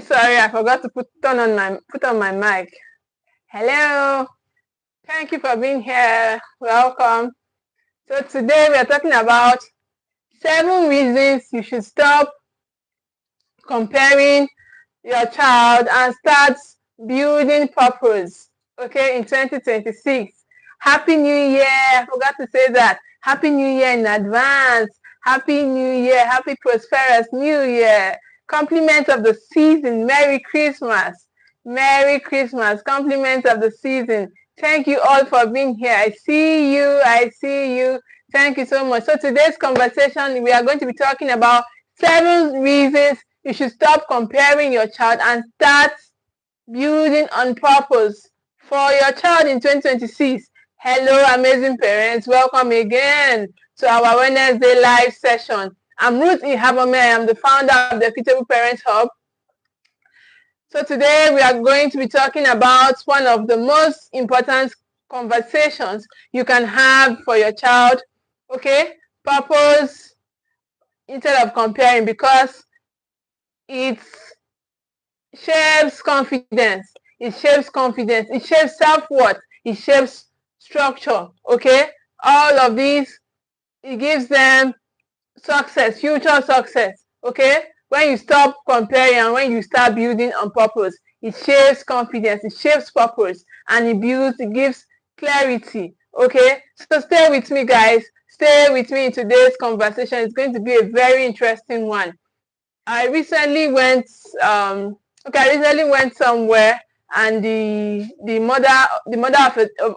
sorry, I forgot to put on my mic. Hello. Thank you for being here. Welcome. So today we are talking about 7 reasons you should stop comparing your child and start building purpose. Okay, in 2026. Happy New Year. I forgot to say that. Happy New Year in advance. Happy New Year. Happy prosperous New Year. Compliments of the season. Merry Christmas. Merry Christmas. Compliments of the season. Thank you all for being here. I see you. I see you. Thank you so much. So today's conversation, we are going to be talking about 7 reasons you should stop comparing your child and start building on purpose for your child in 2026. Hello, amazing parents. Welcome again to our Wednesday live session. I'm Ruth Ikhabomeh. I'm the founder of the Equitable Parents Hub. So today we are going to be talking about one of the most important conversations you can have for your child. Okay, purpose instead of comparing, because it shapes confidence, it shapes self-worth, it shapes structure. Okay, all of these, it gives them success, future success. Okay, when you stop comparing and when you start building on purpose, it shapes confidence, it shapes purpose, and it gives clarity. Okay, so stay with me, guys. Stay with me in today's conversation. It's going to be a very interesting one. I recently went somewhere, and the mother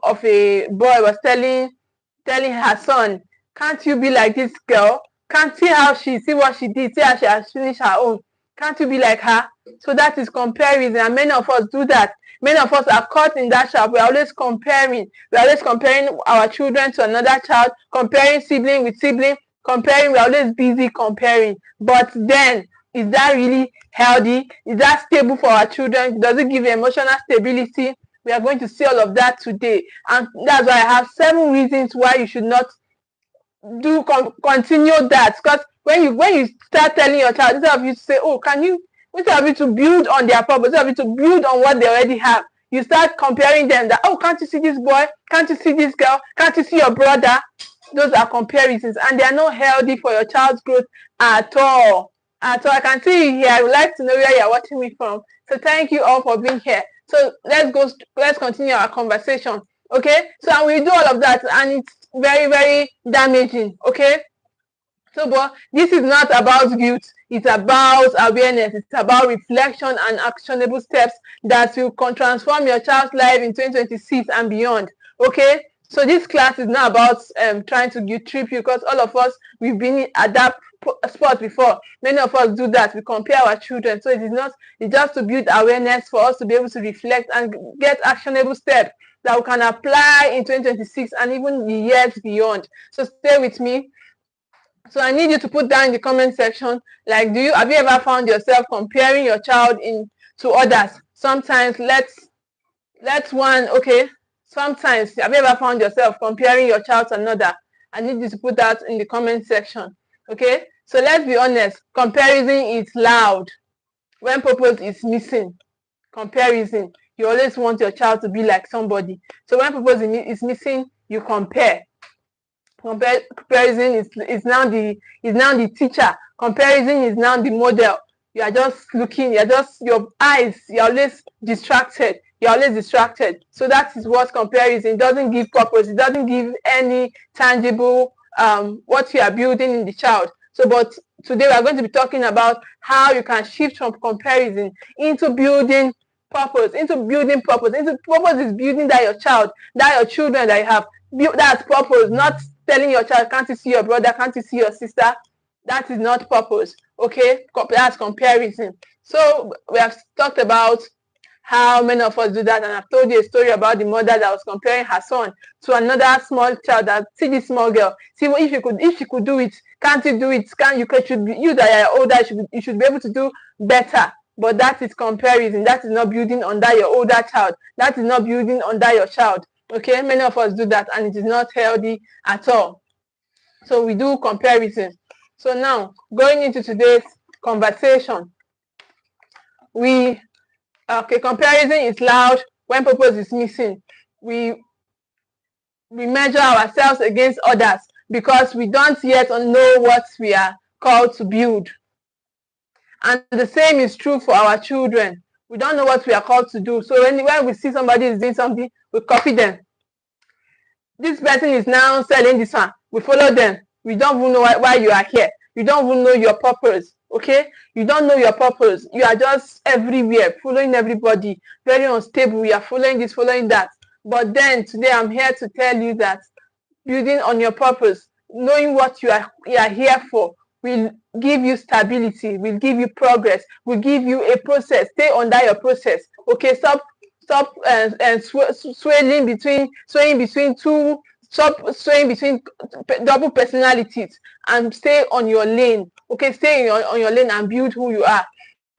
of a boy was telling her son, "Can't you be like this girl? Can't see what she did, see how she has finished her own. Can't you be like her?" So that is comparison, and many of us do that. Many of us are caught in that trap. We're always comparing. We're always comparing our children to another child, comparing sibling with sibling, comparing. We're always busy comparing. But then, is that really healthy? Is that stable for our children? Does it give emotional stability? We are going to see all of that today. And that's why I have 7 reasons why you should not continue that. Because when you start telling your child, instead of you to say, "Oh, instead of you to build on their purpose, instead of you to build on what they already have, you start comparing them that, "Oh, can't you see this boy? Can't you see this girl? Can't you see your brother?" Those are comparisons, and they are not healthy for your child's growth at all. I can see you here. I would like to know where you're watching me from. So thank you all for being here. So let's continue our conversation. Okay, so and we do all of that, and it's very, very damaging. Okay, so but this is not about guilt, it's about awareness, it's about reflection and actionable steps that will transform your child's life in 2026 and beyond. Okay, so this class is not about trying to guilt trip you, because all of us, we've been at that spot before. Many of us do that. We compare our children. So it's just to build awareness for us to be able to reflect and get actionable steps that we can apply in 2026 and even the years beyond. So stay with me. So I need you to put down in the comment section, like, have you ever found yourself comparing your child to others? Sometimes sometimes have you ever found yourself comparing your child to another? I need you to put that in the comment section. Okay, so let's be honest, comparison is loud when purpose is missing. Comparison, you always want your child to be like somebody. So when purpose is missing, you compare. Comparison is now the teacher. Comparison is now the model. You are just looking, your eyes, you're always distracted. So that is what comparison doesn't give purpose. It doesn't give any tangible what you are building in the child. So but today we are going to be talking about how you can shift from comparison into building purpose. Purpose is building that your children that you have. That's purpose, not telling your child, "Can't you see your brother? Can't you see your sister?" That is not purpose. Okay, that's comparison. So we have talked about how many of us do that, and I've told you a story about the mother that was comparing her son to another small child. That, "See this small girl, see if she could do it, can't you do it? You that are older, you should be able to do better." But that is comparison. That is not building under your older child. That is not building under your child. Okay, many of us do that, and it is not healthy at all. So we do comparison. So now, going into today's conversation, Comparison is loud when purpose is missing. We measure ourselves against others because we don't yet know what we are called to build. And the same is true for our children. We don't know what we are called to do. So when we see somebody is doing something, we copy them. This person is now selling this one. We follow them. We don't even know why you are here. You don't even know your purpose. Okay? You don't know your purpose. You are just everywhere, following everybody. Very unstable. You are following this, following that. But then today I'm here to tell you that building on your purpose, knowing what you are here for, will give you stability, will give you progress, will give you a process. Stay under your process. Okay, stop swaying between double personalities and stay on your lane. Okay, stay on your lane and build who you are,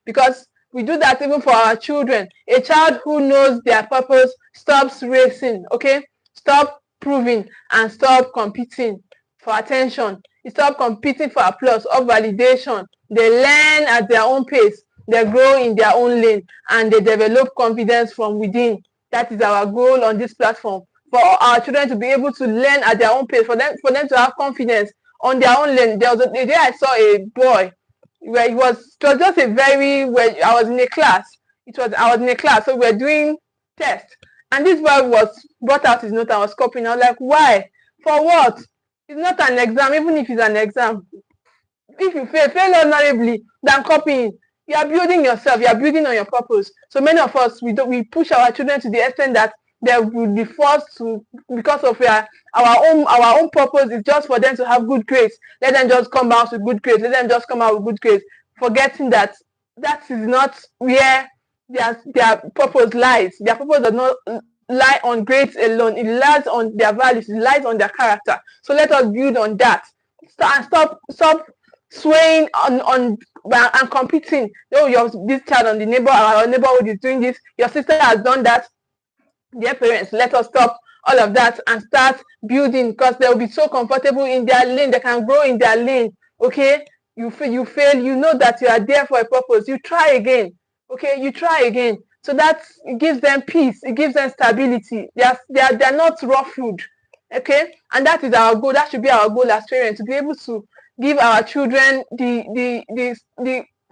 because we do that even for our children. A child who knows their purpose stops racing. Okay, stop proving and stop competing for attention. Stop competing for applause or validation. They learn at their own pace. They grow in their own lane and they develop confidence from within. That is our goal on this platform, for our children to be able to learn at their own pace, for them to have confidence on their own lane. There was a day I saw a boy where it was just a very, where I was in a class. I was in a class, so we were doing tests, and this boy brought out his note and was copying. I was like, why? For what? It's not an exam. Even if it's an exam, if you fail honorably than copying. You are building yourself. You are building on your purpose. So many of us, we push our children to the extent that they will be forced to, because of our own purpose is just for them to have good grades. Let them just come out with good grades. Let them just come out with good grades, forgetting that that is not where their purpose lies. Their purpose does not lie on grades alone. It lies on their values. It lies on their character. So let us build on that. Stop swaying on and competing. Oh, this child on our neighborhood is doing this. Your sister has done that. Dear parents, let us stop all of that and start building, because they will be so comfortable in their lane. They can grow in their lane. Okay, you fail. You know that you are there for a purpose. You try again. Okay, you try again. So that gives them peace. It gives them stability. They're not ruffled. Okay, and that is our goal. That should be our goal as parents, to be able to give our children the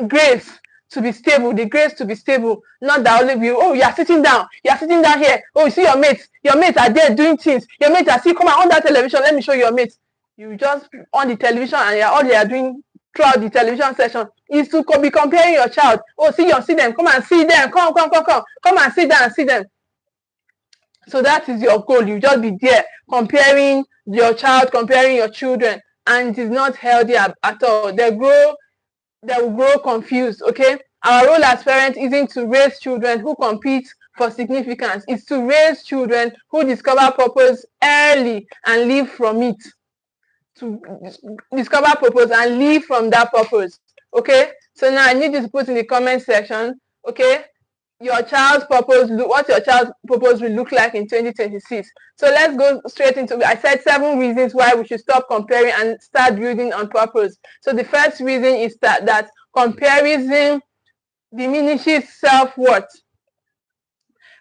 grace to be stable, not that only you are sitting down here. Oh, you see your mates are there doing things. Your mates are, see, come on that television, let me show you your mates. You just on the television, and all they are doing throughout the television session is to be comparing your child. Oh, see them, come and see them, come and see them. So that is your goal. You just be there comparing your child, comparing your children, and it is not healthy at all. They will grow confused. Okay, our role as parents isn't to raise children who compete for significance. It's to raise children who discover purpose early and live from it. To discover purpose and live from that purpose. Okay, so now I need you to put in the comment section. Okay, your child's purpose, what your child's purpose will look like in 2026. So let's go straight into it. I said 7 reasons why we should stop comparing and start building on purpose. So the first reason is that comparison diminishes self-worth.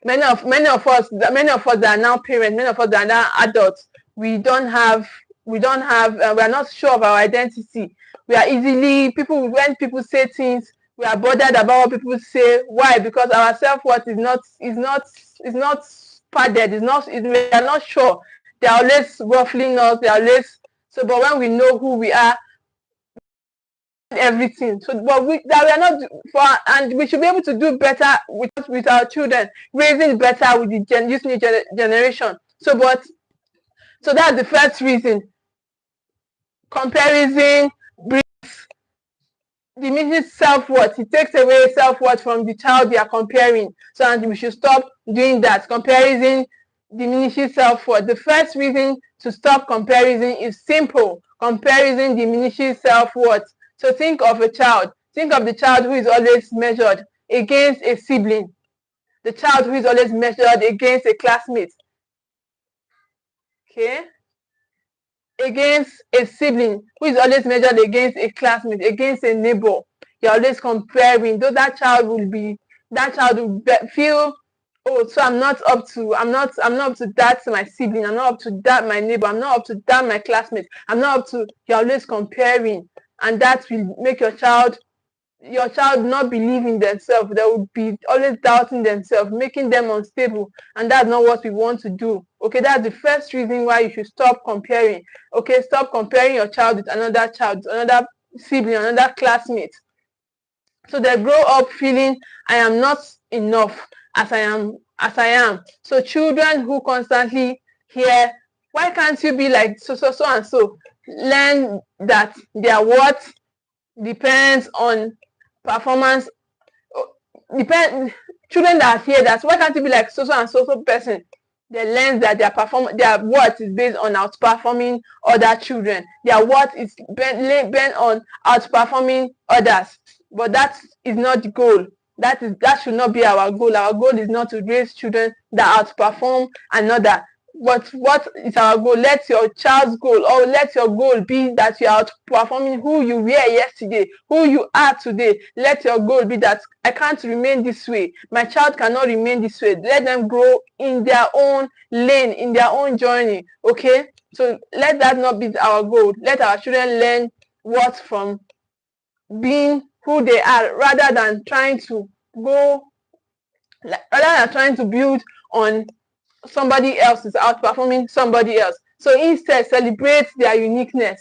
Many of us that are now parents, many of us that are now adults, we are not sure of our identity. We are easily, when people say things, we are bothered about what people say. Why? Because our self-worth is not padded. We are not sure. They are always ruffling us. But when we know who we are, everything. So, but we are not for, and we should be able to do better with our children, raising better with this new generation. So that's the first reason. Comparison diminishes self-worth. It takes away self-worth from the child they are comparing. So, and we should stop doing that. Comparison diminishes self-worth. The first reason to stop comparison is simple. Comparison diminishes self-worth. So think of a child. Think of the child who is always measured against a sibling. The child who is always measured against a classmate. Okay? Against a sibling who is always measured against a classmate, against a neighbor. you're always comparing, though that child will feel, oh, so I'm not up to that my sibling, I'm not up to that my neighbor, I'm not up to that my classmate, I'm not up to, you're always comparing, and that will make your child not believe in themselves. They will be always doubting themselves, making them unstable, and that's not what we want to do. Okay, that's the first reason why you should stop comparing. Okay, stop comparing your child with another child, another sibling, another classmate. So they grow up feeling, I am not enough as I am. So children who constantly hear, why can't you be like so and so, learn that their worth depends on performance. Children that hear that, why can't you be like so and so person, they learn that their worth is based on outperforming other children. Their worth is based on outperforming others. But that is not the goal. That should not be our goal. Our goal is not to raise children that outperform another. But what is our goal? Let your child's goal, or let your goal be that you are outperforming who you were yesterday, who you are today. Let your goal be that I can't remain this way. My child cannot remain this way. Let them grow in their own lane, in their own journey. Okay? So let that not be our goal. Let our children learn what from being who they are, rather than trying to build on somebody else is outperforming somebody else. So instead, celebrate their uniqueness.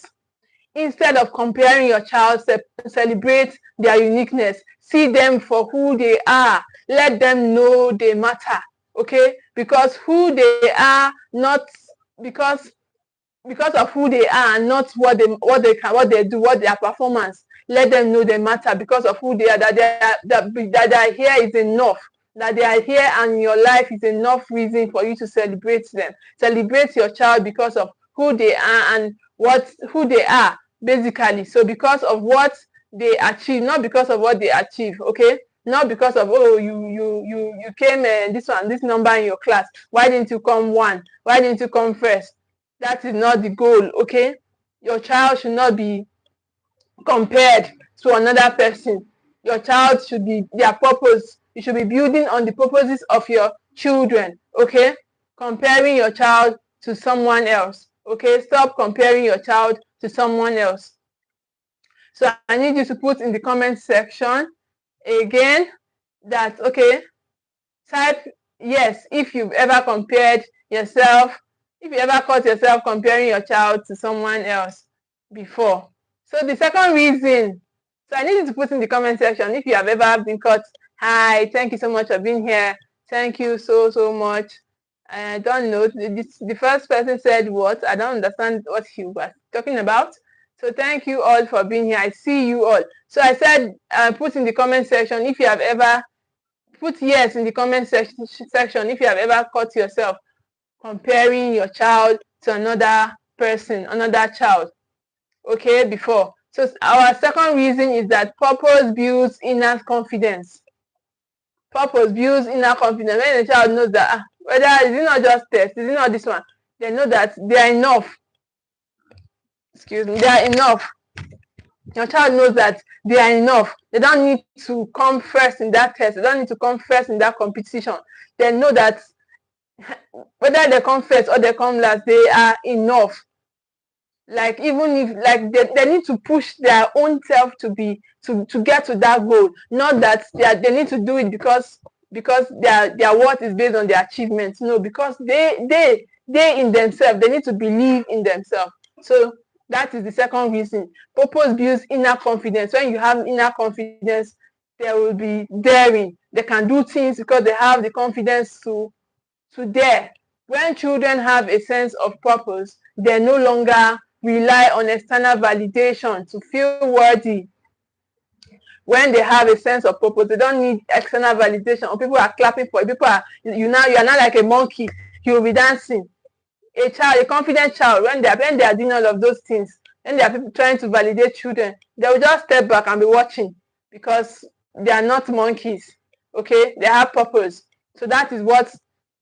Instead of comparing your child, celebrate their uniqueness. See them for who they are. Let them know they matter. Okay? Because who they are, not because of who they are, and not what they do, what their performance. Let them know they matter because of who they are. That they are here is enough. That they are here and your life is enough reason for you to celebrate them. Celebrate your child because of who they are and who they are, basically. So because of what they achieve, not because of what they achieve. Okay, not because of, oh, you came this number in your class. Why didn't you come one? Why didn't you come first? That is not the goal. Okay, your child should not be compared to another person. Your child should be their purpose. You should be building on the purposes of your children. Okay, comparing your child to someone else. Okay, stop comparing your child to someone else. So I need you to put in the comment section again that, okay, type yes if you've ever compared yourself, if you ever caught yourself comparing your child to someone else before. So the second reason, so I need you to put in the comment section if you have ever been caught. Hi, thank you so much for being here. Thank you so much. I don't know, the first person said what? I don't understand what he was talking about. So thank you all for being here. I see you all. So I said put in the comment section if you have ever, put yes in the comment section if you have ever caught yourself comparing your child to another person, another child. Okay, before. So our second reason is that purpose builds inner confidence. Purpose builds inner confidence. When the child knows that, whether it's not just test, it's not this one, they know that they are enough. Excuse me, they are enough. Your child knows that they are enough. They don't need to come first in that test. They don't need to come first in that competition. They know that whether they come first or they come last, they are enough. Like, even if, like, they need to push their own self to get to that goal. Not that they need to do it because their worth is based on their achievements. No, because they in themselves, they need to believe in themselves. So that is the second reason. Purpose builds inner confidence. When you have inner confidence, they will be daring. They can do things because they have the confidence to dare. When children have a sense of purpose, they no longer rely on external validation to feel worthy. When they have a sense of purpose, they don't need external validation. Or people are clapping for you. People are, you are not like a monkey. You will be dancing. A confident child, when they are doing all of those things, when there are people trying to validate children, they will just step back and be watching because they are not monkeys. Okay, they have purpose. So that is what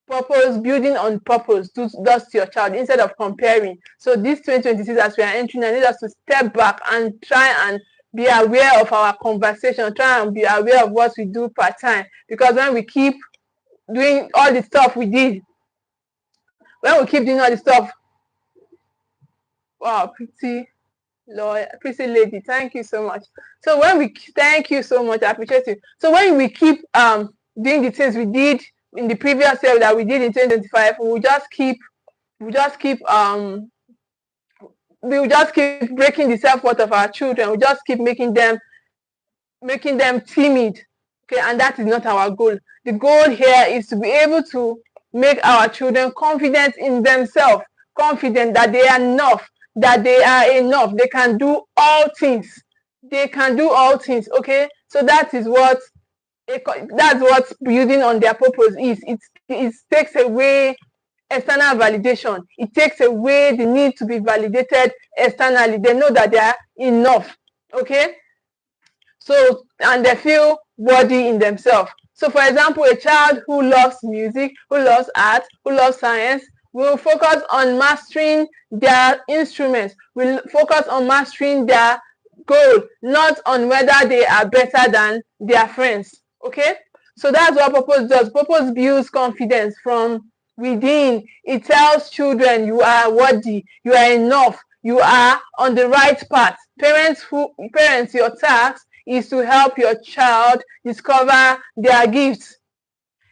purpose, building on purpose, does to your child instead of comparing. So this 2026, as we are entering, I need us to step back and try and be aware of our conversation. Try and be aware of what we do part time. Because when we keep doing all the stuff we did, wow, pretty lady, thank you so much. So thank you so much, I appreciate you. So when we keep doing the things we did in the previous year that we did in 2025, we will just keep breaking the self-worth of our children. We just keep making them timid. Okay, and that is not our goal. The goal here is to be able to make our children confident in themselves, confident that they are enough, they can do all things. Okay, so that's what building on their purpose is. It takes away external validation. It takes away the need to be validated externally. They know that they are enough. Okay, so, and they feel worthy in themselves. So, for example, a child who loves music, who loves art, who loves science, will focus on mastering their instruments, will focus on mastering their goal, not on whether they are better than their friends. Okay, so that's what purpose does. Purpose builds confidence from within. It tells children you are worthy, you are enough, you are on the right path. Parents, your task is to help your child discover their gifts.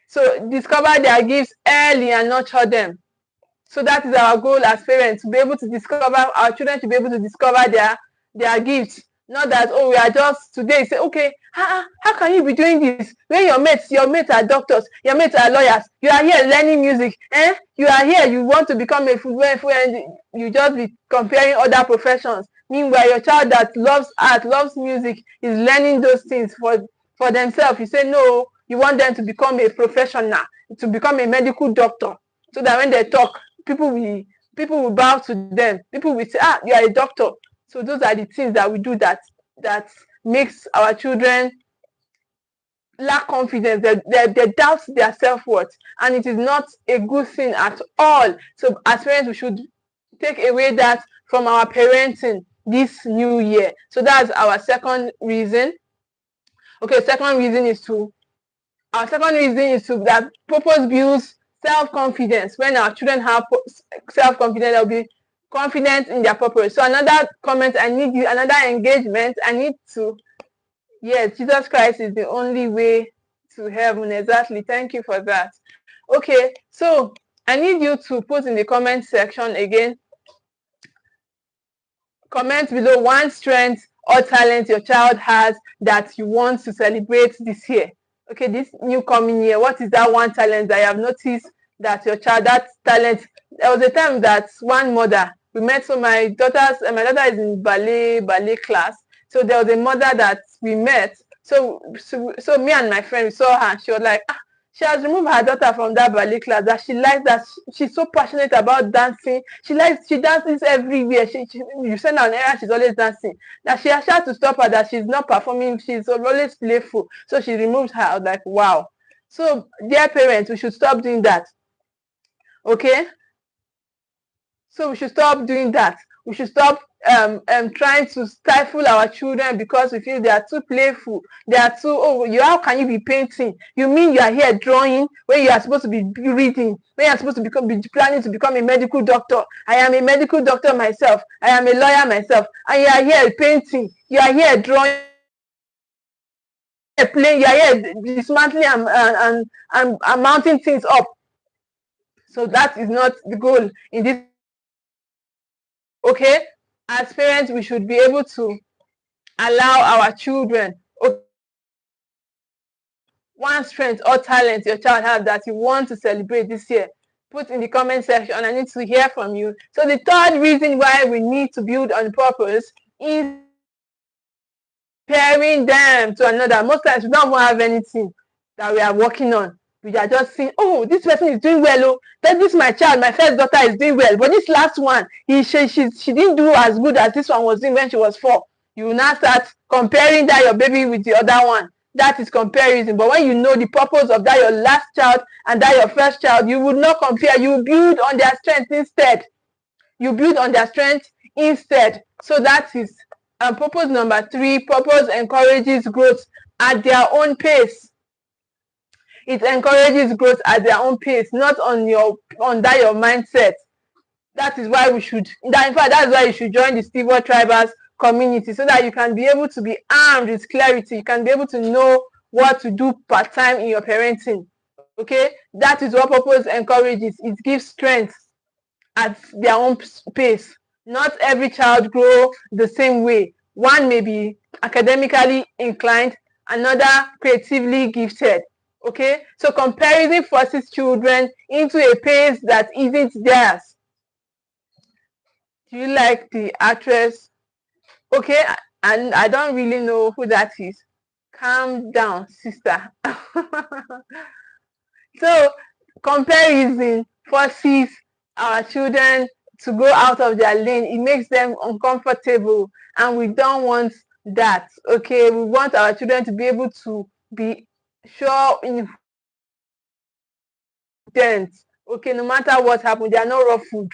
So discover their gifts early and nurture them. So that is our goal as parents, to be able to discover our children, to be able to discover their gifts. Not that, oh, we are just today say, okay, how can you be doing this when your mates are doctors, your mates are lawyers, you are here learning music, you are here, you want to become a football and you just be comparing other professions. Meanwhile, your child that loves art, loves music, is learning those things for themselves. You say no, you want them to become a professional, to become a medical doctor, so that when they talk, people will bow to them. People will say, you are a doctor. So those are the things that we do that makes our children lack confidence. They doubt their self-worth, and it is not a good thing at all. So as parents, we should take away that from our parenting this new year. So that's our second reason. Okay, second reason is that purpose builds self-confidence. When our children have self-confidence, they'll be confident in their purpose. So another comment, another engagement, yes, Jesus Christ is the only way to heaven. Exactly. Thank you for that. Okay, so I need you to put in the comment section again. Comment below one strength or talent your child has that you want to celebrate this year. Okay, this new coming year, what is that one talent that you have noticed that your child, that talent? There was a time that one mother, we met, so my daughter is in ballet class. So there was a mother that we met. So me and my friend, we saw her, and she was like, she has removed her daughter from that ballet class, that she likes that. She's so passionate about dancing. She dances everywhere. You send her an errand, she's always dancing. That she has tried to stop her, that she's not performing, she's always playful. So she removed her. I was like, wow. So dear parents, we should stop doing that. Okay? So we should stop doing that. We should stop trying to stifle our children because we feel they are too playful. They are too, how can you be painting? You mean you are here drawing when you are supposed to be reading, when you are supposed to be planning to become a medical doctor? I am a medical doctor myself. I am a lawyer myself. And you are here painting. You are here drawing. Playing. You are here dismantling and mounting things up. So that is not the goal in this. Okay, as parents, we should be able to allow our children, one strength or talent your child has that you want to celebrate this year. Put in the comment section. I need to hear from you. So the third reason why we need to build on purpose is comparing them to another. Most times we don't even have anything that we are working on. We are just saying, oh, this person is doing well. This my child, my first daughter is doing well. But this last one, she didn't do as good as this one was doing when she was 4. You will now start comparing that your baby with the other one. That is comparison. But when you know the purpose of that your last child and that your first child, you would not compare. You build on their strength instead. So that is purpose number 3, purpose encourages growth at their own pace. It encourages growth at their own pace, not on your mindset. That is why we should, in fact, that's why you should join the Steward Tribers community, so that you can be able to be armed with clarity. You can be able to know what to do part-time in your parenting. Okay, that is what purpose encourages. It gives strength at their own pace. Not every child grow the same way. One may be academically inclined, another creatively gifted. Okay, so comparison forces children into a pace that isn't theirs. Do you like the actress? Okay, and I don't really know who that is. Calm down, sister. So comparison forces our children to go out of their lane. It makes them uncomfortable, and we don't want that. Okay, we want our children to be able to be sure in dents. Okay, no matter what happens, they are not raw food.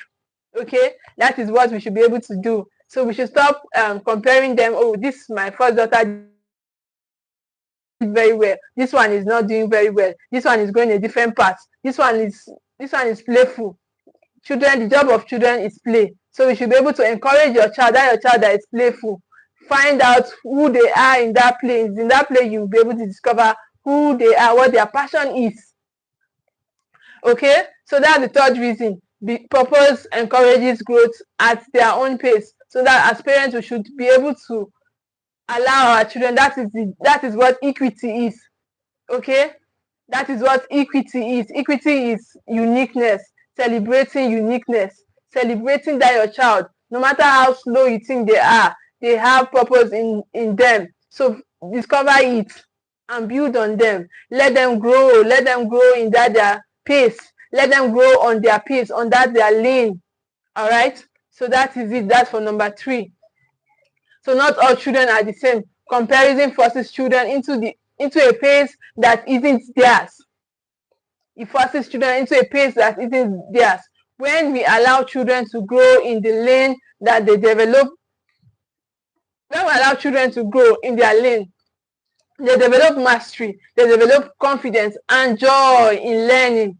Okay, that is what we should be able to do. So we should stop comparing them. Oh, this is my first daughter did very well. This one is not doing very well. This one is going a different path. This one is playful. Children, the job of children is play. So we should be able to encourage your child that is playful. Find out who they are in that play. In that play, you'll be able to discover who they are, what their passion is. Okay, so that's the third reason. The purpose encourages growth at their own pace. So that as parents, we should be able to allow our children. That is what equity is. Okay, that is what equity is. Equity is uniqueness, celebrating uniqueness, celebrating that your child, no matter how slow you think they are, they have purpose in them. So discover it and build on them. Let them grow. Let them grow in their pace. Let them grow on their pace, on their lane. All right. So that is it. That's for number 3. So not all children are the same. Comparison forces children into a pace that isn't theirs. It forces children into a pace that isn't theirs. When we allow children to grow in the lane that they develop, when we allow children to grow in their lane, they develop mastery, they develop confidence and joy in learning.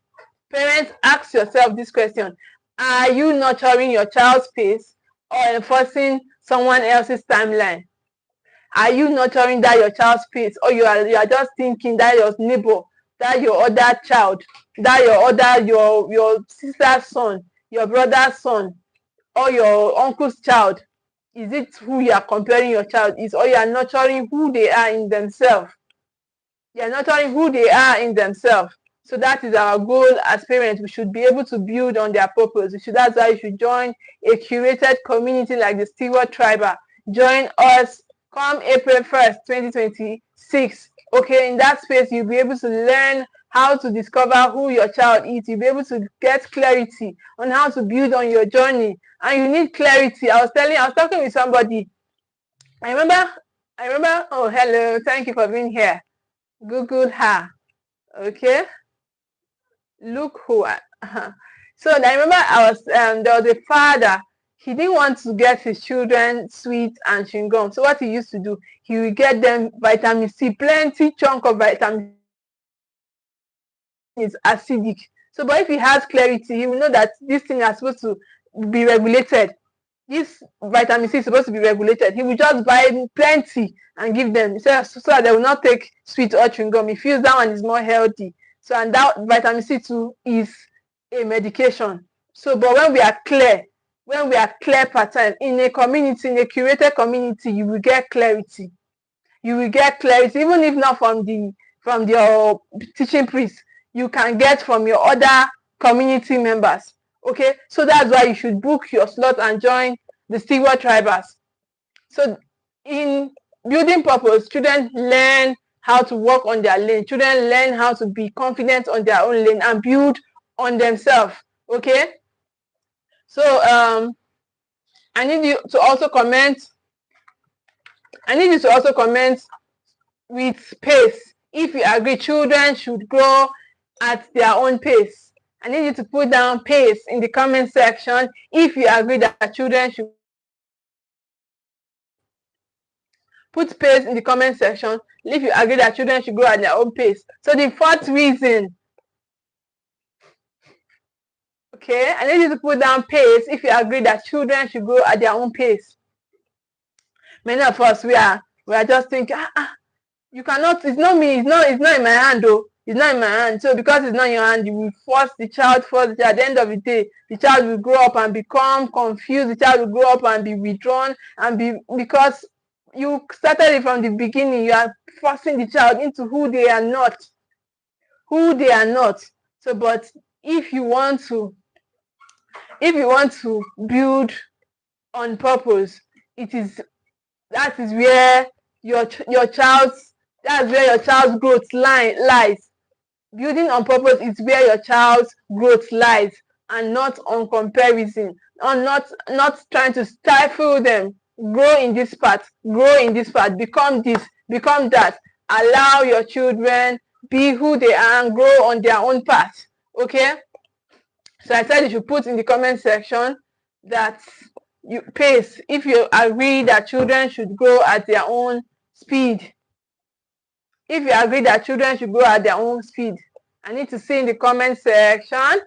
Parents, ask yourself this question: are you nurturing your child's pace or enforcing someone else's timeline? Are you nurturing that your child's pace, or you are just thinking that your neighbor, that your other child, that your sister's son, your brother's son, or your uncle's child? Is it who you are comparing your child is, or you are nurturing who they are in themselves? You are nurturing who they are in themselves. So that is our goal as parents. We should be able to build on their purpose. That's why you should join a curated community like the Steward Tribe. Join us come April 1st, 2026. Okay, in that space, you'll be able to learn how to discover who your child is. You'll be able to get clarity on how to build on your journey. And you need clarity. I was talking with somebody. I remember, oh, hello, thank you for being here. Google her. Okay. Look who so I remember there was a father. He didn't want to get his children sweets and chewing gum. So what he used to do, he would get them vitamin C, plenty chunk of vitamin C is acidic. So but if he has clarity, he will know that this thing is supposed to be regulated. This vitamin C is supposed to be regulated. He will just buy plenty and give them so that they will not take sweet or chewing gum. He feels that one is more healthy. So, and that vitamin C too is a medication. So, but when we are clear pattern in a community, in a curated community, you will get clarity. You will get clarity, even if not from your teaching priest, you can get from your other community members. Okay, so that's why you should book your slot and join the Steward Tribers. So, in building purpose, students learn how to work on their lane. Children learn how to be confident on their own lane and build on themselves. Okay. So I need you to also comment. With pace. If you agree, children should grow at their own pace. I need you to put down pace in the comment section if you agree that children should Put pace in the comment section if you agree that children should grow at their own pace. So the fourth reason, okay, I need you to put down pace if you agree that children should grow at their own pace. Many of us, we are just thinking, you cannot, it's not me, it's not in my hand though. It's not in my hand. So because it's not in your hand, you will force the child. At the end of the day, the child will grow up and become confused. The child will grow up and be withdrawn because you started it from the beginning. You are forcing the child into who they are not. So, but if you want to build on purpose, that is where your child's growth lies. Building on purpose is where your child's growth lies, and not on comparison, or not trying to stifle them. Grow in this part, become this, become that. Allow your children be who they are and grow on their own path. Okay? So I said you should put in the comment section that pace if you agree that children should grow at their own speed. If you agree that children should grow at their own speed, I need to see in the comment section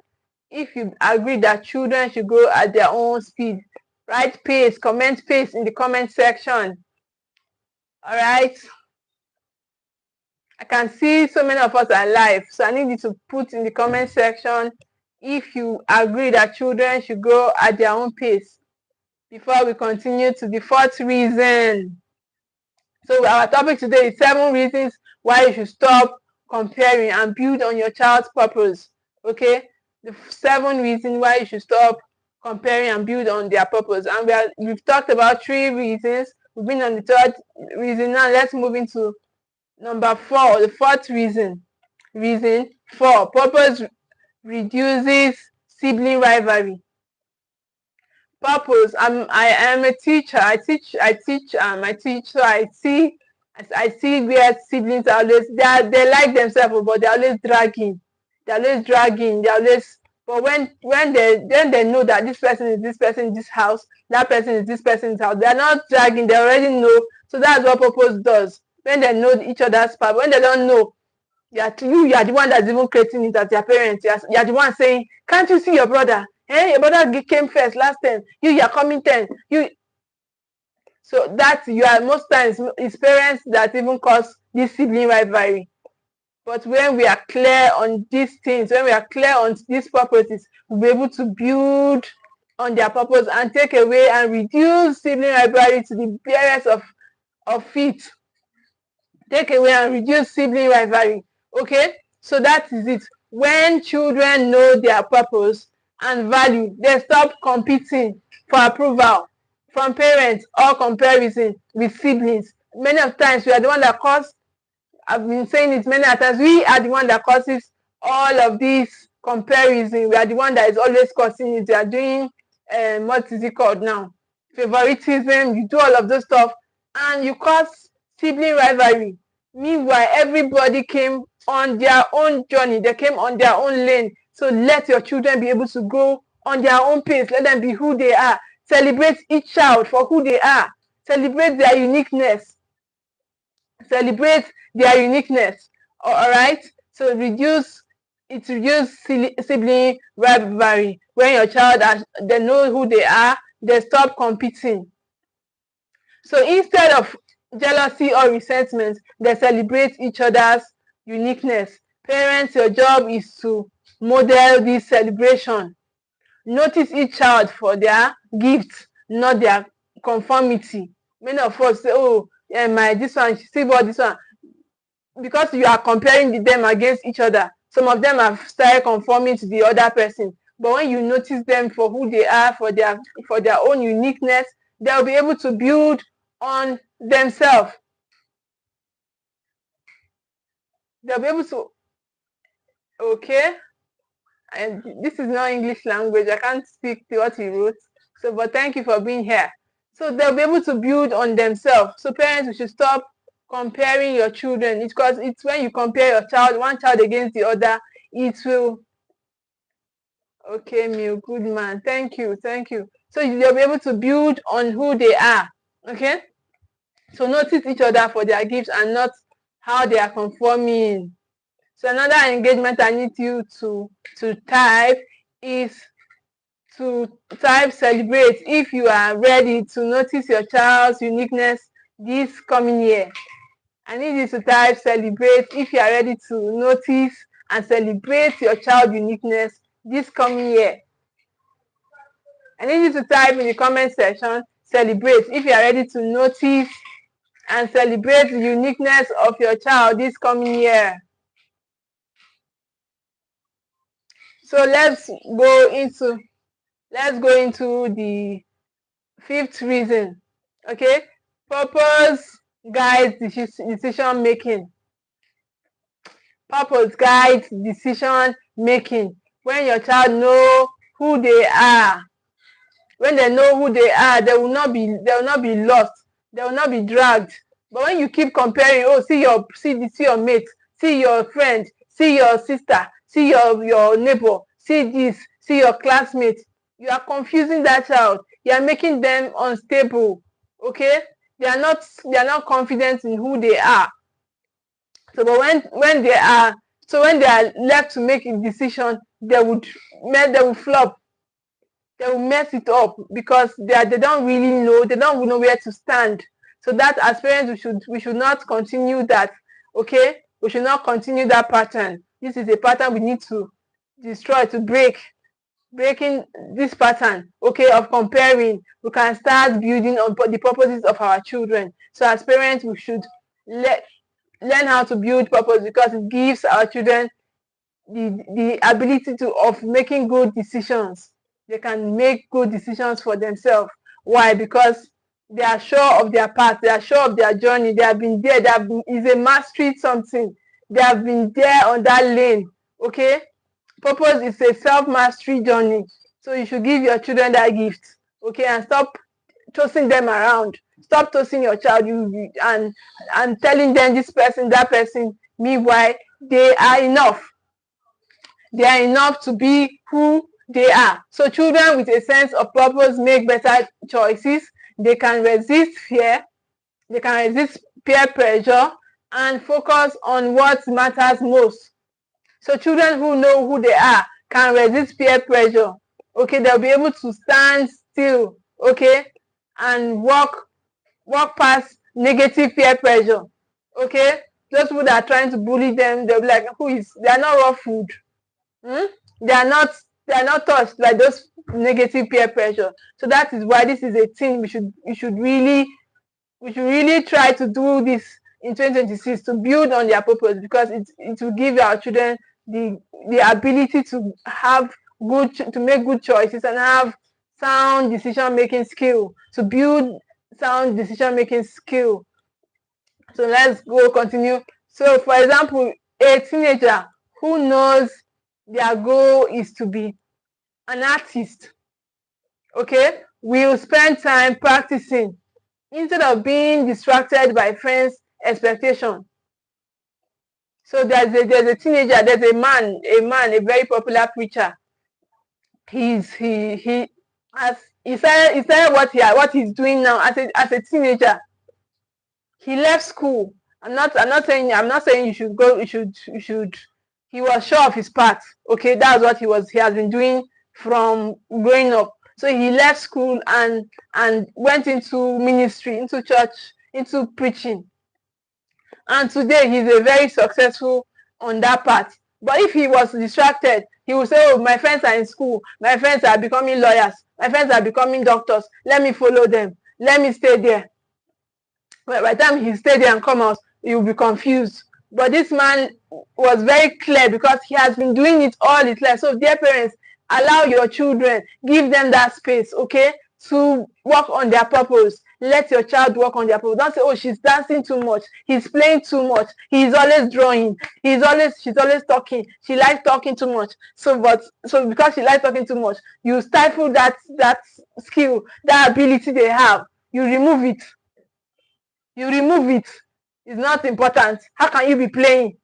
if you agree that children should grow at their own speed. Write pace, comment pace in the comment section. All right. I can see so many of us are live, so I need you to put in the comment section if you agree that children should grow at their own pace before we continue to the fourth reason. So our topic today is 7 reasons why you should stop comparing and build on your child's purpose. Okay, the 7 reasons why you should stop comparing and build on their purpose. And we've talked about 3 reasons. We've been on the 3rd reason. Now let's move into number 4, the 4th reason. Reason 4: purpose reduces sibling rivalry. Purpose. I am a teacher. I teach. So I see where siblings are always they like themselves, but they're always dragging. But when they know that this person is this person in this house, that person is this person in this house, they're not dragging. They already know. So that's what purpose does. When they know each other's part, when they don't know, you are the one that's even creating it as your parents. You are the one saying, "Can't you see your brother? Your brother came first last time. You are coming 10. So that you are most times it's parents that even cause this sibling rivalry. But when we are clear on these things, when we are clear on these purposes, we'll be able to build on their purpose and take away and reduce sibling rivalry to the barest of feet. Take away and reduce sibling rivalry. Okay, so that is it. When children know their purpose and value, they stop competing for approval from parents or comparison with siblings. Many of times we are the one that cause, I've been saying it many times, we are the one that causes all of this comparison. We are the one that is always causing it. We are doing what is it called now? Favoritism. You do all of those stuff and you cause sibling rivalry. Meanwhile, everybody came on their own journey. They came on their own lane. So let your children be able to go on their own pace. Let them be who they are. Celebrate each child for who they are. Celebrate their uniqueness. All right. So it reduces sibling rivalry. When your child they know who they are, they stop competing. So instead of jealousy or resentment, they celebrate each other's uniqueness. Parents, your job is to model this celebration. Notice each child for their gifts, not their conformity. Many of us say, "Oh, yeah, this one, see what this one," because you are comparing them against each other. Some of them have started conforming to the other person. But when you notice them for who they are, for their own uniqueness, they'll be able to build on themselves. They'll be able to, okay, and this is not English language. I can't speak to what he wrote. So, but thank you for being here. So they'll be able to build on themselves. So parents, we should stop comparing your children. It's because it's when you compare your child, one child against the other, it will. Okay, Miu, good man. Thank you. So they'll be able to build on who they are. Okay. So notice each other for their gifts and not how they are conforming. So another engagement I need you to type is to type celebrate if you are ready to notice your child's uniqueness this coming year. I need you to type celebrate if you are ready to notice and celebrate your child's uniqueness this coming year. I need you to type in the comment section celebrate if you are ready to notice and celebrate the uniqueness of your child this coming year. So let's go into the fifth reason. Okay, purpose guides decision making. Purpose guides decision making. When your child know who they are, when they know who they are, they will not be lost. They will not be dragged. But when you keep comparing, oh, see your mate, see your friend, see your sister, see your neighbor, see this, see your classmate, you are confusing that child. You are making them unstable. Okay, they are not confident in who they are. So, but when they are left to make a decision, they will flop. They will mess it up because they don't really know. They don't know where to stand. So that as parents, we should not continue that. Okay, we should not continue that pattern. This is a pattern we need to destroy, to breaking this pattern, okay, of comparing. We can start building on the purposes of our children. So as parents, we should learn how to build purpose because it gives our children the ability of making good decisions. They can make good decisions for themselves. Why? Because they are sure of their path. They are sure of their journey. They have been there. Is a mastery something. They have been there on that lane. Okay. Purpose is a self-mastery journey. So you should give your children that gift. Okay, and stop tossing them around. Stop tossing your child and telling them this person, that person. Meanwhile, they are enough. They are enough to be who they are. So children with a sense of purpose make better choices. They can resist fear. They can resist peer pressure and focus on what matters most. So children who know who they are can resist peer pressure. Okay, they'll be able to stand still, okay, and walk past negative peer pressure. Okay, those people that are trying to bully them, they'll be like, they are not raw food. They are not touched by those negative peer pressure. So that is why this is a thing we should really try to do this in 2026 to build on their purpose, because it will give our children the ability to make good choices and have sound decision making skill, to build sound decision making skill. So let's go continue. So for example, a teenager who knows their goal is to be an artist, okay, will spend time practicing instead of being distracted by friends' expectation. So there's a teenager, there's a man, a very popular preacher. He started what he's doing now as a teenager. He left school. I'm not saying you should go. You should. He was sure of his path. Okay, that's what he has been doing from growing up. So he left school and went into ministry, into church, into preaching. And today he's a very successful on that path. But if he was distracted, he would say, oh, my friends are in school, my friends are becoming lawyers, my friends are becoming doctors, let me follow them, let me stay there. But by the time he stay there and come out, he will be confused. But this man was very clear because he has been doing it all his life. So dear parents, allow your children, give them that space, okay, to work on their purpose. Let your child work on their purpose. Don't say, oh, she's dancing too much, he's playing too much, he's always drawing, she's always talking, she likes talking too much. So because she likes talking too much, you stifle that skill, that ability they have. You remove it. It's not important. How can you be playing?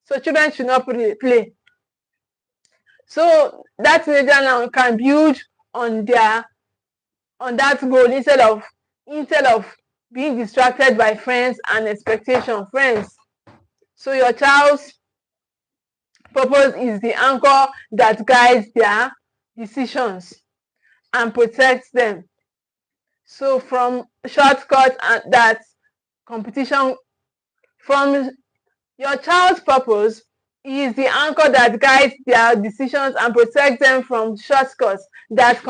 So children should not play. So that teenager now can build on that goal instead of being distracted by friends and expectation. Friends. So your child's purpose is the anchor that guides their decisions and protects them. So from shortcuts and that competition, from your child's purpose is the anchor that guides their decisions and protects them from shortcuts that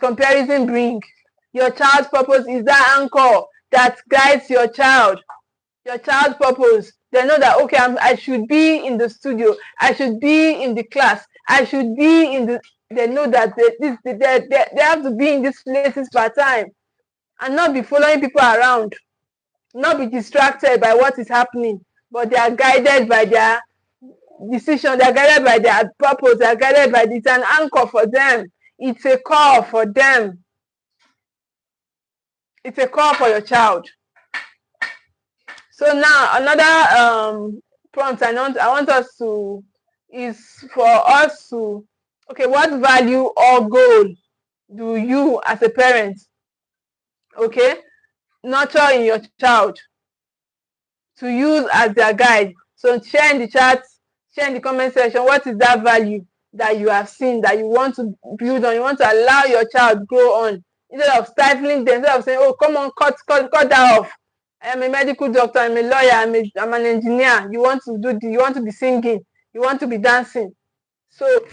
comparison bring. Your child's purpose is that anchor that guides your child's purpose. They know that, okay, I should be in the studio, I should be in the class, I should be in the, they know that they have to be in these places per time and not be following people around, not be distracted by what is happening, but they are guided by their decision, they are guided by their purpose, they are guided by, it's an anchor for them, it's a call for them, it's a call for your child. So now another prompt I want us to is for us to, okay, what value or goal do you as a parent, okay, nurture in your child to use as their guide? So share in the chat, share in the comment section, what is that value that you have seen that you want to build on, you want to allow your child grow on, instead of stifling them, instead of saying, oh, come on, cut that off. I am a medical doctor, I'm a lawyer, I'm an engineer. You want to be singing, you want to be dancing. So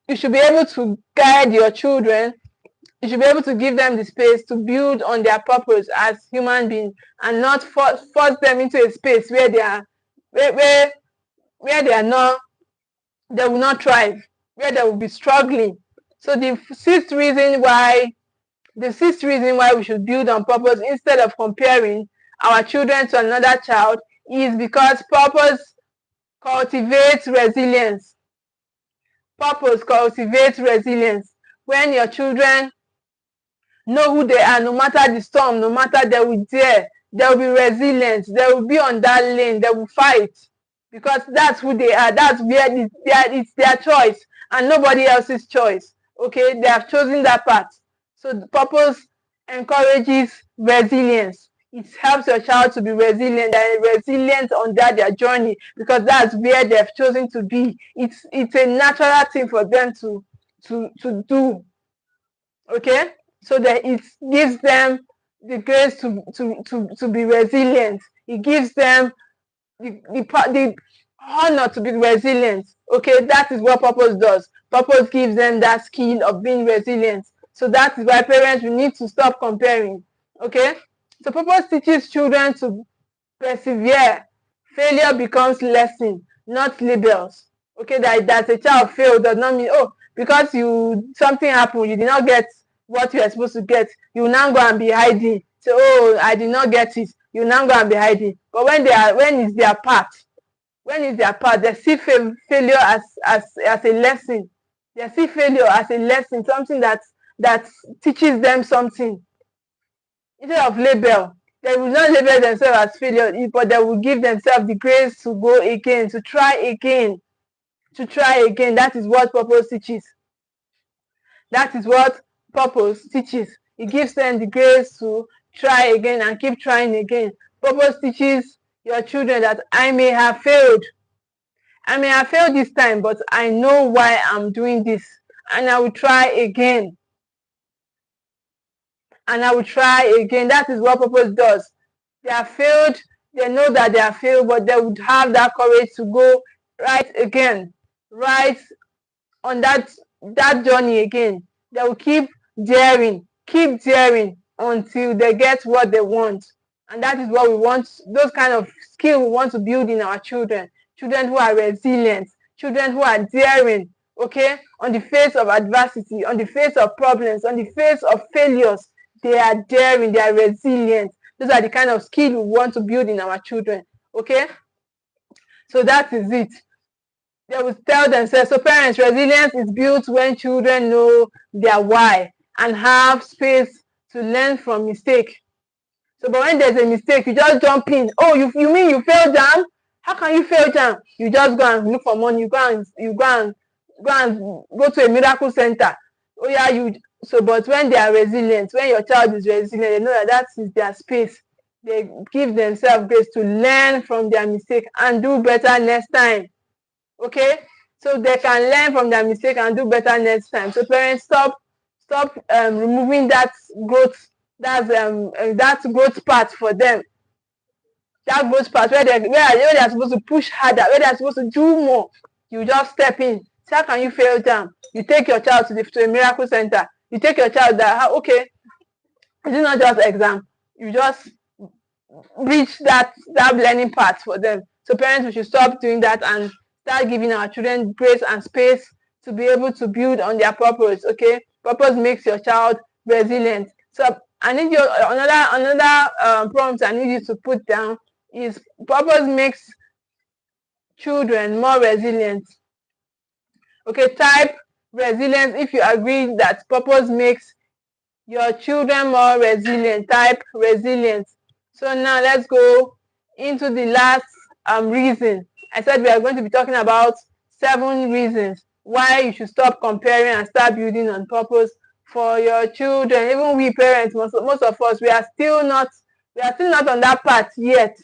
you should be able to guide your children. You should be able to give them the space to build on their purpose as human beings, and not force them into a space where they are where they are not, they will not thrive, where they will be struggling. So the sixth reason why we should build on purpose instead of comparing our children to another child is because purpose cultivates resilience. Purpose cultivates resilience. When your children know who they are, no matter the storm, no matter, they will be resilient, they will be on that lane, they will fight, because that's who they are, that's where it's their choice and nobody else's choice. Okay, they have chosen that path. So the purpose encourages resilience. It helps your child to be resilient and resilient on their journey, because that's where they've chosen to be. It's a natural thing for them to do. Okay, so that it gives them the grace to be resilient. It gives them the honor to be resilient. Okay, that is what purpose does. Purpose gives them that skill of being resilient. So that is why parents, we need to stop comparing. Okay, so purpose teaches children to persevere. Failure becomes lesson, not labels. Okay, that a child failed does not mean, oh, because something happened, you did not get what you are supposed to get, you now go and be hiding. So, oh, I did not get it, you now go and be hiding. But when it's their part, they see failure as a lesson. They see failure as a lesson, something that teaches them something. Instead of label, they will not label themselves as failure, but they will give themselves the grace to go again, to try again. That is what purpose teaches. That is what purpose teaches. It gives them the grace to try again and keep trying again. Purpose teaches your children that I may have failed this time, but I know why I'm doing this, and I will try again. That is what purpose does. They have failed, they know that they have failed, but they would have that courage to go right again, right on that journey again. They will keep daring until they get what they want. And that is what we want, those kind of skills we want to build in our children. Children who are resilient, children who are daring, okay, on the face of adversity, on the face of problems, on the face of failures. They are daring, they are resilient. Those are the kind of skills we want to build in our children, okay? So that is it. They will tell themselves, so parents, resilience is built when children know their why and have space to learn from mistake. So, but when there's a mistake, you just jump in. Oh, you mean you failed jam? How can you fail jam? You just go and look for money. You go to a miracle center. Oh yeah, So, but when they are resilient, when your child is resilient, they know that that is their space. They give themselves grace to learn from their mistake and do better next time. Okay, so they can learn from their mistake and do better next time. So parents, stop removing that growth, that growth path for them. That growth path where they are supposed to push harder, where they are supposed to do more. You just step in. So how can you fail them? You take your child to a miracle center. You take your child there. Okay, it's not just exam. You just reach that learning path for them. So parents, we should stop doing that and start giving our children grace and space to be able to build on their purpose. Okay, purpose makes your child resilient. So I need you another prompt I need you to put down is purpose makes children more resilient. Okay, type resilience if you agree that purpose makes your children more resilient. Type resilience. So now let's go into the last reason. I said we are going to be talking about 7 reasons why you should stop comparing and start building on purpose for your children. Even we parents, most of us, we are still not on that path yet.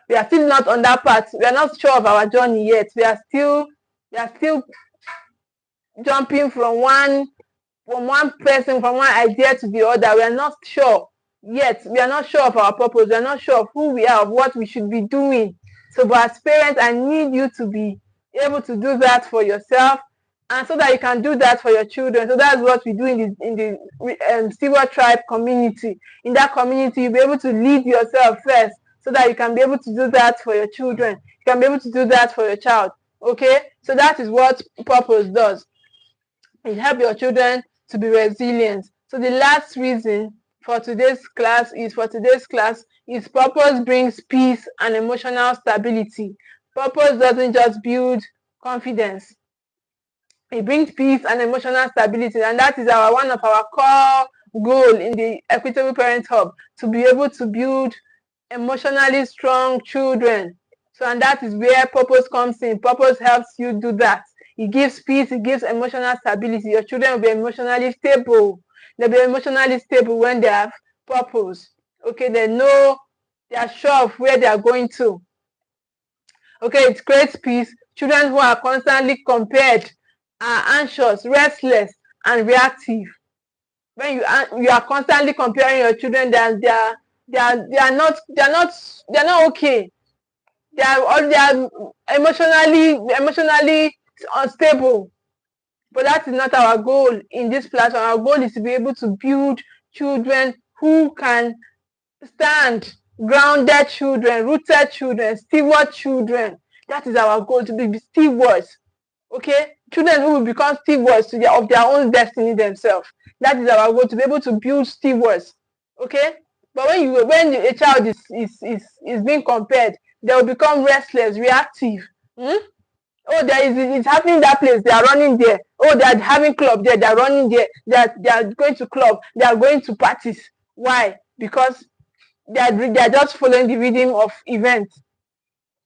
We are still not on that path. We are not sure of our journey yet. We are still jumping from one person, from one idea to the other. We are not sure yet. We are not sure of our purpose. We are not sure of who we are, of what we should be doing. So, but as parents, I need you to be able to do that for yourself, and so that you can do that for your children. So that's what we do in the Steward tribe community. In that community, you'll be able to lead yourself first, so that you can be able to do that for your children. You can be able to do that for your child. Okay, so that is what purpose does. It helps your children to be resilient. So the last reason for today's class is purpose brings peace and emotional stability. Purpose doesn't just build confidence. It brings peace and emotional stability, and that is one of our core goal in the Equitable Parent Hub, to be able to build emotionally strong children. So, and that is where purpose comes in. Purpose helps you do that. It gives peace, it gives emotional stability. Your children will be emotionally stable. They'll be emotionally stable when they have purpose. Okay, they are sure of where they are going to. Okay, it creates peace. Children who are constantly compared are anxious, restless, and reactive. When you are constantly comparing your children, they are not okay. They are emotionally unstable. But that is not our goal in this platform. Our goal is to be able to build children who can stand, grounded children, rooted children, steward children. That is our goal, to be stewards. Okay, children who will become stewards of their own destiny themselves. That is our goal, to be able to build stewards. Okay, but when a child is being compared, they will become restless, reactive. Oh, it's happening that place, they are running there. Oh, they are having club there, they are running there. They are going to club, they are going to parties. Why? Because they are just following the rhythm of events.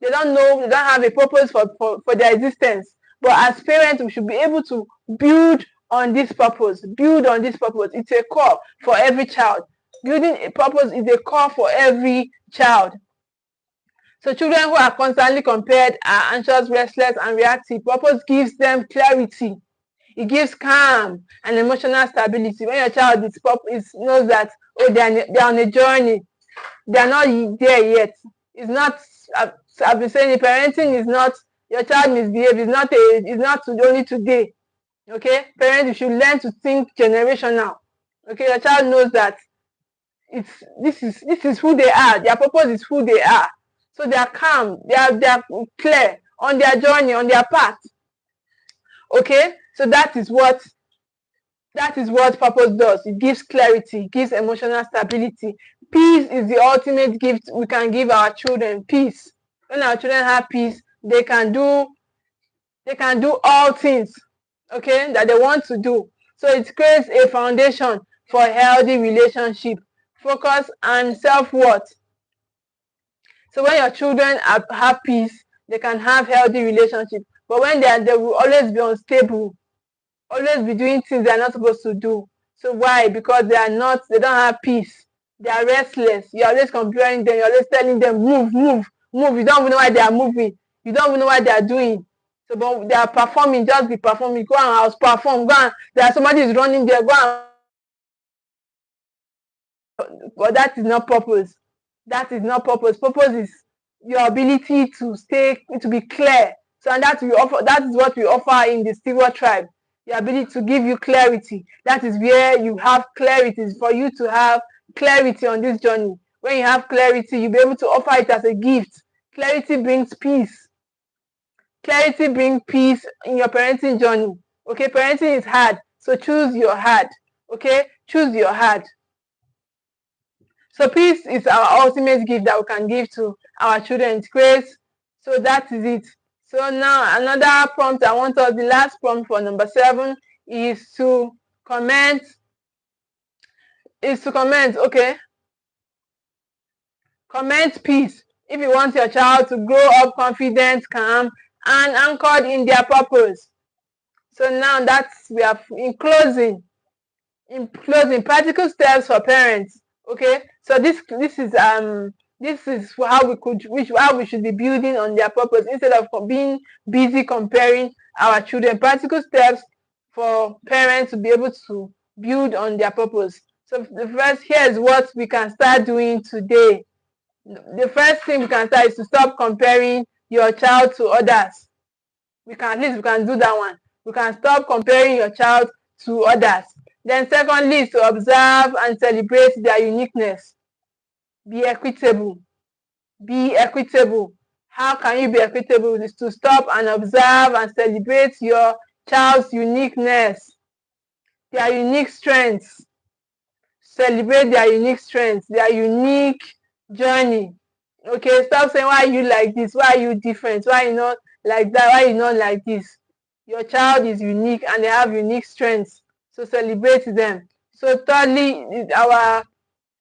They don't know, they don't have a purpose for their existence. But as parents, we should be able to build on this purpose. Build on this purpose. It's a core for every child. Building a purpose is a core for every child. So children who are constantly compared are anxious, restless, and reactive. Purpose gives them clarity. It gives calm and emotional stability. When your child knows that, oh, they're on a journey. They're not there yet. It's not, I've been saying, the parenting is not, your child misbehaves. It's not only today. Okay? Parents, you should learn to think generational. Okay? Your child knows that this is who they are. Their purpose is who they are. So they are calm. They are clear on their journey, on their path. Okay? So that is what purpose does. It gives clarity, it gives emotional stability. Peace is the ultimate gift we can give our children. Peace. When our children have peace, they can do all things, okay, that they want to do. So it creates a foundation for a healthy relationship, focus, and self-worth. So when your children have peace, they can have healthy relationship. But when they will always be unstable. always be doing things they're not supposed to do. So why? Because they don't have peace. They are restless. You're always comparing them. You're always telling them, move, move, move. You don't even know why they are moving. You don't even know what they are doing. So, but they are performing, just be performing. Go and house perform. Go and, somebody is running there. Go and, but that is not purpose. That is not purpose. Purpose is your ability to be clear. So, and that is what we offer in the Steward tribe. The ability to give you clarity. That is where you have clarity, for you to have clarity on this journey. When you have clarity, you'll be able to offer it as a gift. Clarity brings peace. Clarity brings peace in your parenting journey. Okay, parenting is hard, so choose your heart. Okay, choose your heart. So peace is our ultimate gift that we can give to our children. Grace. So that is it. So now another prompt I want us, the last prompt for number 7 is to comment. Okay. Comment peace. If you want your child to grow up confident, calm, and anchored in their purpose. So now we are in closing, practical steps for parents. Okay, so this is how we should be building on their purpose instead of being busy comparing our children. Practical steps for parents to be able to build on their purpose. So here is what we can start doing today. The first thing we can start is to stop comparing your child to others. At least we can do that one. We can stop comparing your child to others. Then secondly is to observe and celebrate their uniqueness. Be equitable. Be equitable. How can you be equitable? Is to stop and observe and celebrate your child's uniqueness, their unique strengths. Celebrate their unique strengths, their unique journey. Okay, stop saying, why are you like this? Why are you different? Why are you not like that? Why are you not like this? Your child is unique and they have unique strengths. So celebrate them. So thirdly,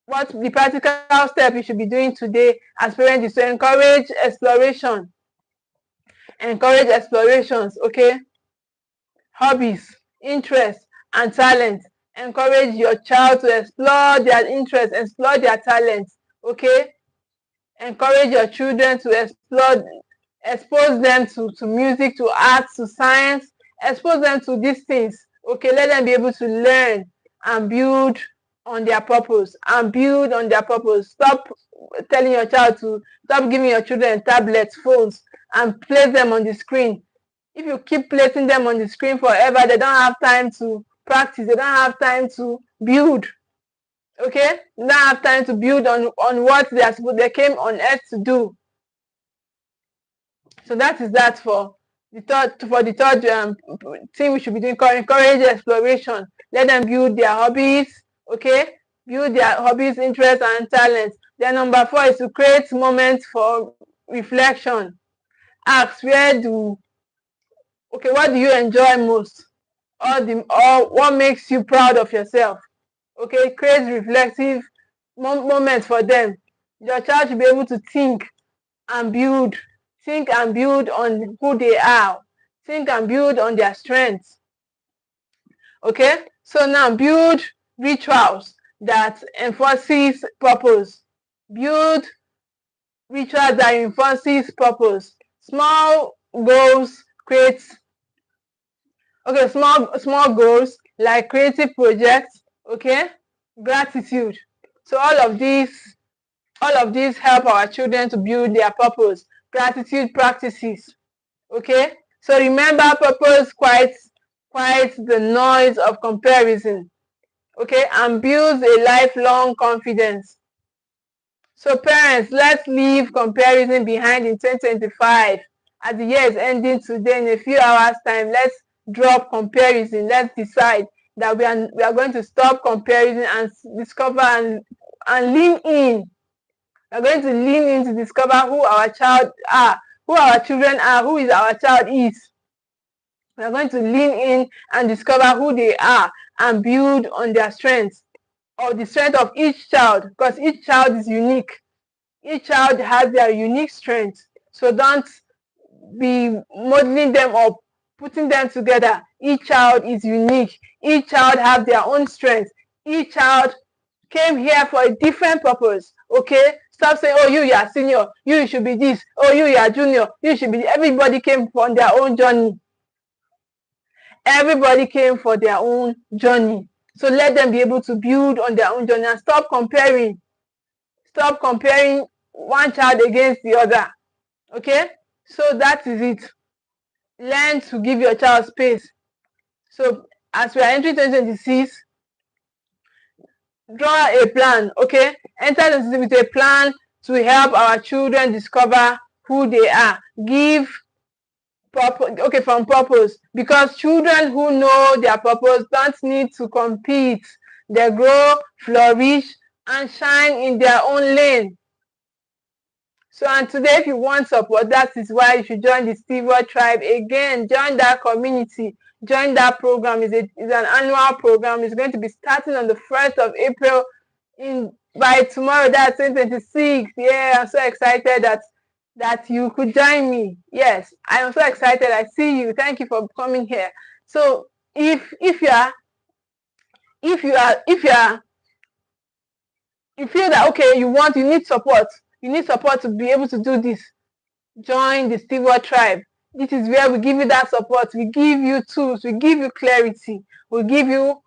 what the practical step you should be doing today as parents is to encourage exploration. Encourage explorations, okay? Hobbies, interests, and talents. Encourage your child to explore their interests, explore their talents, okay? Encourage your children to expose them to music, to arts, to science, expose them to these things, okay? Let them be able to learn and build on their purpose, Stop telling your child to stop giving your children tablets, phones, and place them on the screen. If you keep placing them on the screen forever, they don't have time to practice, they don't have time to build. Okay, they don't have time to build on what they came on earth to do. So that is that for the third thing we should be doing. Encourage exploration. Let them build their hobbies. Okay, build their hobbies, interests, and talents. Then number 4 is to create moments for reflection. Ask what do you enjoy most, or what makes you proud of yourself. Okay, create reflective moments for them. Your child should be able to think and build on who they are, think and build on their strengths. Okay, so now build rituals that enforces purpose. Build rituals that enforces purpose. Small goals small goals like creative projects, okay, gratitude. So all of these help our children to build their purpose. Gratitude practices, okay. So remember, purpose quiets the noise of comparison, okay, and builds a lifelong confidence. So parents, let's leave comparison behind in 2025. As the year is ending today, in a few hours time, let's drop comparison. Let's decide that we are going to stop comparison and discover and lean in. We are going to lean in to discover who our child are, who our children are, who is our child is. We are going to lean in and discover who they are and build on their strengths, or the strength of each child, because each child is unique. Each child has their unique strengths. So don't be modeling them up putting them together. Each child is unique. Each child have their own strengths. Each child came here for a different purpose. Okay, stop saying, oh, you are senior, you should be this, oh, you are junior, you should be. Everybody came on their own journey. Everybody came for their own journey. So let them be able to build on their own journey and stop comparing. Stop comparing one child against the other. Okay, so that is it. Learn to give your child space. So as we are entering 2026, draw a plan. Okay, enter with a plan to help our children discover who they are. Give purpose, okay, from purpose, because children who know their purpose don't need to compete. They grow, flourish, and shine in their own lane. So, and today, if you want support, that is why you should join the Steward tribe. Again, join that community, join that program. It's an annual program. It's going to be starting on the 1st of April. By tomorrow, that's 2026. Yeah, I'm so excited that you could join me. Yes, I am so excited. I see you. Thank you for coming here. So if you feel that okay, you need support to be able to do this, join the Steward tribe. This is where we give you that support. We give you tools, we give you clarity, we give you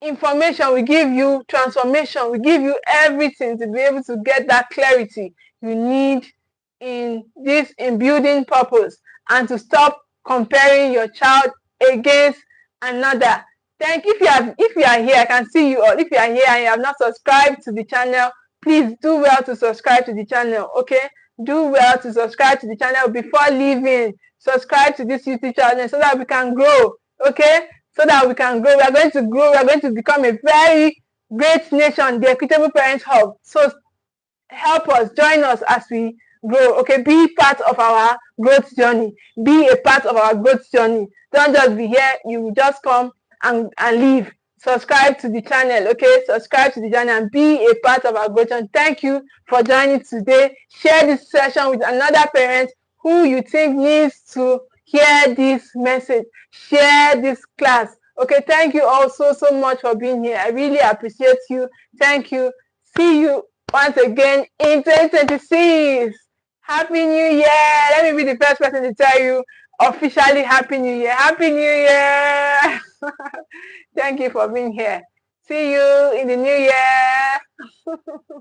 information, we give you transformation, we give you everything to be able to get that clarity you need in building purpose, and to stop comparing your child against another. If you are here, I can see you all. If you are here and you have not subscribed to the channel, please do well to subscribe to the channel. Okay, do well to subscribe to the channel before leaving. Subscribe to this YouTube channel so that we can grow. Okay, so that we can grow. We are going to grow. We are going to become a very great nation, the Equitable Parents Hub. So help us, join us as we grow. Okay, be part of our growth journey. Be a part of our growth journey. Don't just be here. You just come and leave. Subscribe to the channel. Okay, subscribe to the channel and be a part of our growth journey. Thank you for joining today. Share this session with another parent who you think needs to hear this message. Share this class. Okay, thank you all so much for being here. I really appreciate you. Thank you. See you once again in 2026. Happy New Year. Let me be the first person to tell you officially Happy New Year. Happy New Year. Thank you for being here. See you in the new year.